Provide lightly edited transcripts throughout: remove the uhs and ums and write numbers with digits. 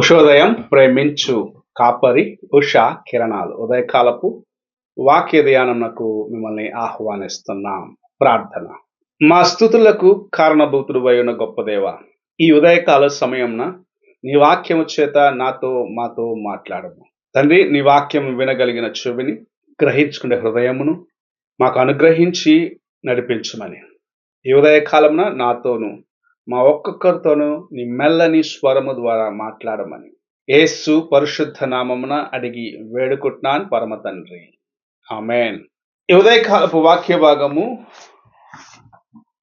ఉషోదయం ప్రేమించు కాపరి ఉషా కిరణాలు ఉదయకాలపు వాక్య ధ్యానమునకు మిమ్మల్ని ఆహ్వానిస్తున్నాం. ప్రార్థన. మా స్తుతులకు కారణభూతుడు ఉన్న గొప్ప దేవ, ఈ ఉదయకాల సమయంన నీ వాక్యము చేత మాతో మాట్లాడము తండ్రి. నీ వాక్యం వినగలిగిన చెవిని, గ్రహించుకునే హృదయమును మాకు అనుగ్రహించి నడిపించమని ఈ ఉదయకాలమున నాతోను మా ఒక్కొక్కరితోనూ నీ మెల్లని స్వరము ద్వారా మాట్లాడమని యేసు పరిశుద్ధ నామమున అడిగి వేడుకుంటున్నాను పరమ తండ్రి, ఆమేన్. ఈ ఉదయకాలపు వాక్య భాగము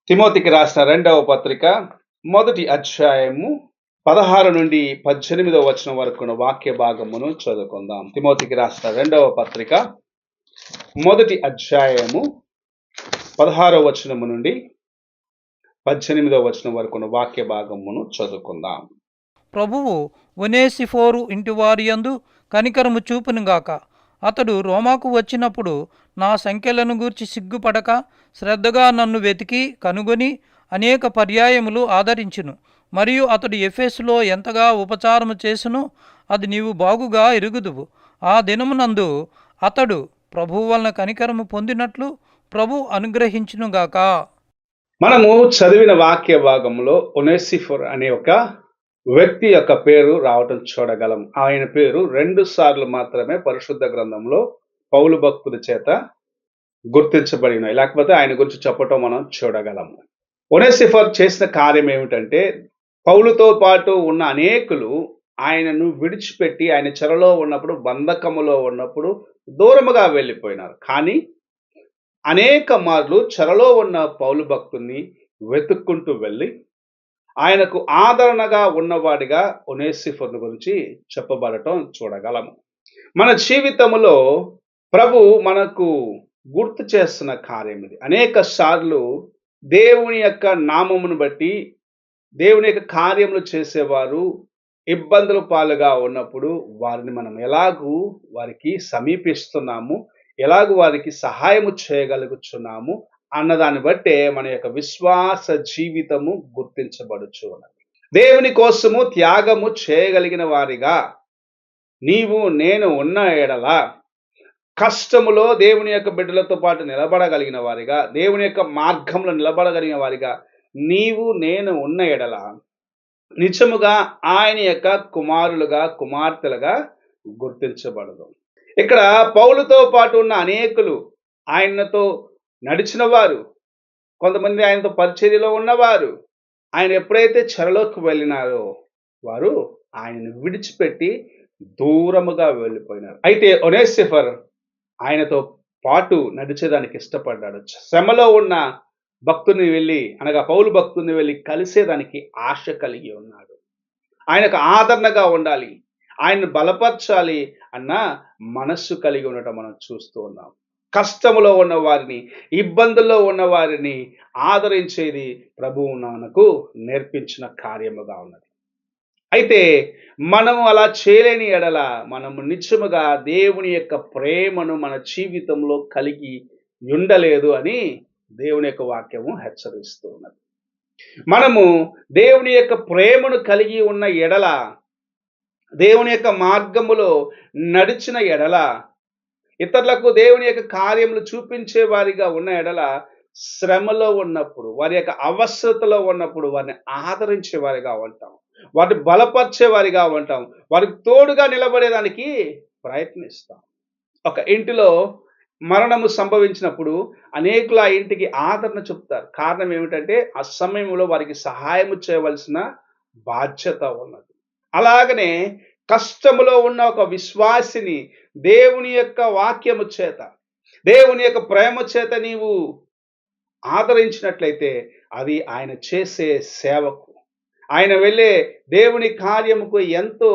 తిమోతికి రాసిన 2వ పత్రిక 1వ అధ్యాయము 16 నుండి 18వ వచనం వరకు వాక్య భాగమును చదువుకుందాం. తిమోతికి రాసిన 2వ పత్రిక 1వ అధ్యాయము 16వ వచనము నుండి 18వ వచనం వరకు వాక్య భాగమును చదువుకుందాం. ప్రభువు ఒనేసిఫోరు ఇంటివారి యందు కనికరము చూపునుగాక. అతడు రోమాకు వచ్చినప్పుడు నా సంఖ్యలను గూర్చి సిగ్గుపడక శ్రద్ధగా నన్ను వెతికి కనుగొని అనేక పర్యాయములు ఆదరించును. మరియు అతడు ఎఫెసులో ఎంతగా ఉపచారము చేసును అది నీవు బాగుగా ఎరుగుదువు. ఆ దినమునందు అతడు ప్రభువు వలన కనికరము పొందినట్లు ప్రభు అనుగ్రహించునుగాక. మనము చదివిన వాక్య భాగంలో ఒనేసిఫోర్ అనే ఒక వ్యక్తి యొక్క పేరు రావటం చూడగలం. ఆయన పేరు 2 సార్లు మాత్రమే పరిశుద్ధ గ్రంథంలో పౌలు భక్తుల చేత గుర్తించబడిన, లేకపోతే ఆయన గురించి చెప్పటం మనం చూడగలము. ఒనేసిఫోర్ చేసిన కార్యం ఏమిటంటే, పౌలుతో పాటు ఉన్న అనేకులు ఆయనను విడిచిపెట్టి ఆయన చెరలో ఉన్నప్పుడు, బంధకములో ఉన్నప్పుడు దూరముగా వెళ్ళిపోయినారు. కానీ అనేక మార్లు చెరలో ఉన్న పౌలు భక్తుని వెతుక్కుంటూ వెళ్ళి ఆయనకు ఆదరణగా ఉన్నవాడిగా ఒనేసిఫోర్ గురించి చెప్పబడటం చూడగలము. మన జీవితంలో ప్రభు మనకు గుర్తు చేస్తున్న కార్యం ఇది. అనేక సార్లు దేవుని యొక్క నామమును బట్టి దేవుని యొక్క కార్యములు చేసేవారు ఇబ్బందుల పాలుగా ఉన్నప్పుడు వారిని మనం ఎలాగూ వారికి సమీపిస్తున్నాము, ఎలాగూ వారికి సహాయము చేయగలుగుతున్నాము అన్నదాన్ని బట్టే మన యొక్క విశ్వాస జీవితము గుర్తించబడుచు ఉన్నది. దేవుని కోసము త్యాగము చేయగలిగిన వారిగా నీవు నేను ఉన్న ఎడల, కష్టములో దేవుని యొక్క బిడ్డలతో పాటు నిలబడగలిగిన వారిగా, దేవుని యొక్క మార్గంలో నిలబడగలిగిన వారిగా నీవు నేను ఉన్న ఎడల నిజముగా ఆయన యొక్క కుమారులుగా కుమార్తెలుగా గుర్తించబడదు. ఇక్కడ పౌలుతో పాటు ఉన్న అనేకులు, ఆయనతో నడిచిన వారు, కొంతమంది ఆయనతో పరిచర్యలో ఉన్నవారు, ఆయన ఎప్పుడైతే చెరలోకి వెళ్ళినారో వారు ఆయనను విడిచిపెట్టి దూరముగా వెళ్ళిపోయినారు. అయితే ఒనేసిఫోర్ ఆయనతో పాటు నడిచేదానికి ఇష్టపడ్డాడు. శ్రమలో ఉన్న భక్తుని వెళ్ళి, అనగా పౌలు భక్తుని వెళ్ళి కలిసేదానికి ఆశ కలిగి ఉన్నాడు. ఆయనకు ఆదరణగా ఉండాలి, ఆయన్ని బలపరచాలి అన్న మనస్సు కలిగి ఉండటం మనం చూస్తూ ఉన్నాం. కష్టములో ఉన్న వారిని, ఇబ్బందుల్లో ఉన్న వారిని ఆదరించేది ప్రభువు మనకు నేర్పించిన కార్యముగా ఉన్నది. అయితే మనము అలా చేయలేని ఎడల మనము నిజముగా దేవుని యొక్క ప్రేమను మన జీవితంలో కలిగి ఉండలేదు అని దేవుని యొక్క వాక్యము హెచ్చరిస్తూ ఉన్నది. మనము దేవుని యొక్క ప్రేమను కలిగి ఉన్న ఎడల, దేవుని యొక్క మార్గములో నడిచిన ఎడల, ఇతరులకు దేవుని యొక్క కార్యములు చూపించే వారిగా ఉన్న ఎడల, శ్రమలో ఉన్నప్పుడు, వారి యొక్క అవసరతలో ఉన్నప్పుడు వారిని ఆదరించే వారిగా ఉంటాం, వారిని బలపరిచే వారిగా ఉంటాం, వారికి తోడుగా నిలబడేదానికి ప్రయత్నిస్తాం. ఒక ఇంటిలో మరణము సంభవించినప్పుడు అనేకులు ఆ ఇంటికి ఆదరణ చెప్తారు. కారణం ఏమిటంటే ఆ సమయంలో వారికి సహాయం చేయవలసిన బాధ్యత ఉన్నది. అలాగనే కష్టములో ఉన్న ఒక విశ్వాసిని దేవుని యొక్క వాక్యము చేత, దేవుని యొక్క ప్రేమ చేత నీవు ఆదరించినట్లయితే అది ఆయన చేసే సేవకు, ఆయన వెళ్ళే దేవుని కార్యముకు ఎంతో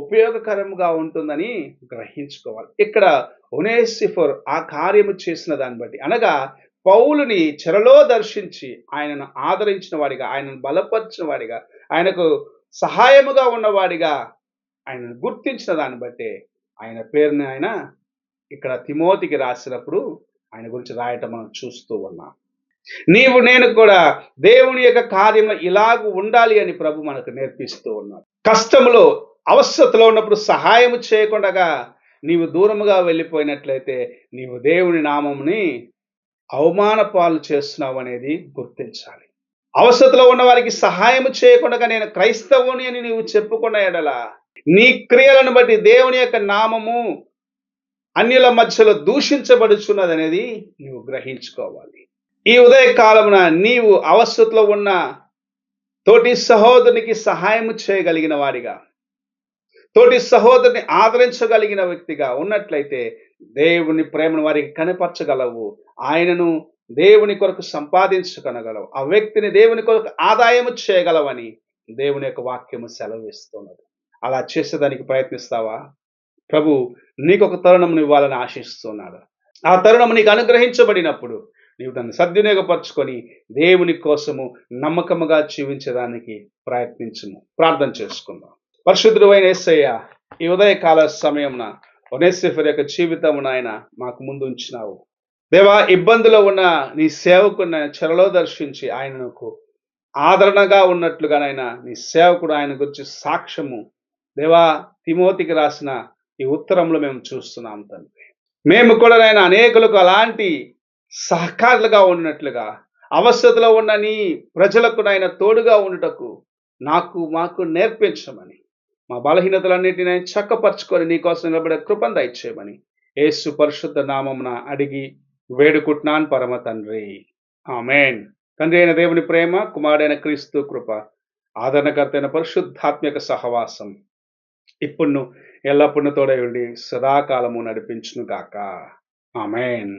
ఉపయోగకరంగా ఉంటుందని గ్రహించుకోవాలి. ఇక్కడ ఒనేసిఫోర్ ఆ కార్యము చేసిన దాన్ని బట్టి, అనగా పౌలుని చెరలో దర్శించి ఆయనను ఆదరించిన వాడిగా, ఆయనను బలపరిచిన వాడిగా, ఆయనకు సహాయముగా ఉన్నవాడిగా ఆయనను గుర్తించిన దాన్ని బట్టే ఆయన పేరుని ఆయన ఇక్కడ తిమోతికి రాసినప్పుడు ఆయన గురించి రాయటం మనం చూస్తూ ఉన్నాం. నీవు నేను కూడా దేవుని యొక్క కార్యంలో ఇలాగ ఉండాలి అని ప్రభు మనకు నేర్పిస్తూ ఉన్నాడు. కష్టములో అవస్థతలో ఉన్నప్పుడు సహాయము చేయకుండగా నీవు దూరముగా వెళ్ళిపోయినట్లయితే నీవు దేవుని నామముని అవమాన పాలు చేస్తున్నావు అనేది గుర్తించాలి. అవస్థతలో ఉన్న వారికి సహాయము చేయకుండా నేను క్రైస్తవుని అని నీవు చెప్పుకున్న ఎడల నీ క్రియలను బట్టి దేవుని యొక్క నామము అన్యుల మధ్యలో దూషించబడుచున్నది అనేది నీవు గ్రహించుకోవాలి. ఈ ఉదయకాలమున నీవు అవస్థతలో ఉన్న తోటి సహోదరునికి సహాయము చేయగలిగిన వాడిగా, తోటి సహోదరుని ఆదరించగలిగిన వ్యక్తిగా ఉన్నట్లయితే దేవుని ప్రేమను వారికి కనపరచగలవు. ఆయనను దేవుని కొరకు సంపాదించుకొనగలవు. ఆ వ్యక్తిని దేవుని కొరకు ఆదాయము చేయగలవని దేవుని యొక్క వాక్యము సెలవిస్తున్నది. అలా చేసేదానికి ప్రయత్నిస్తావా? ప్రభు నీకొక తరుణమును ఇవ్వాలని ఆశిస్తున్నాడు. ఆ తరుణము నీకు అనుగ్రహించబడినప్పుడు నీవు దాన్ని సద్వినియోగపరచుకొని దేవుని కోసము నమ్మకముగా జీవించడానికి ప్రయత్నించుము. ప్రార్థన చేసుకుందాం. పరిశుద్ధుడు అయిన యేసయ్య, ఈ ఉదయకాల సమయమున ఒనేసిఫర్ యొక్క జీవితమును ఆయన మాకు ముందు ఉంచినావు. దేవా, ఇబ్బందులో ఉన్న నీ సేవకుని చెరలో దర్శించి ఆయనకు ఆదరణగా ఉన్నట్లుగానైనా నీ సేవకుడు ఆయన గురించి సాక్ష్యము దేవా తిమోతికి రాసిన ఈ ఉత్తరంలో మేము చూస్తున్నాం తండ్రి. మేము కూడా నాయన అనేకులకు అలాంటి సహకారులుగా ఉన్నట్లుగా అవస్థలో ఉన్న నీ ప్రజలకు నాయన తోడుగా ఉండుటకు మాకు నేర్పించమని, మా బలహీనతలన్నిటిని చక్కపరచుకొని నీకోసం నిలబడే కృపను దయచేయమని యేసు పరిశుద్ధ నామమున అడిగి వేడుకుంటున్నాను పరమ తండ్రి. ఆమేన్. తండ్రి అయిన దేవుని ప్రేమ, కుమారుడైన క్రీస్తు కృప, ఆదరణకర్త అయిన పరిశుద్ధాత్మక సహవాసం ఇప్పుడు ఎల్లప్పుడూ తోడై ఉండి సదాకాలము నడిపించును గాక. ఆమేన్.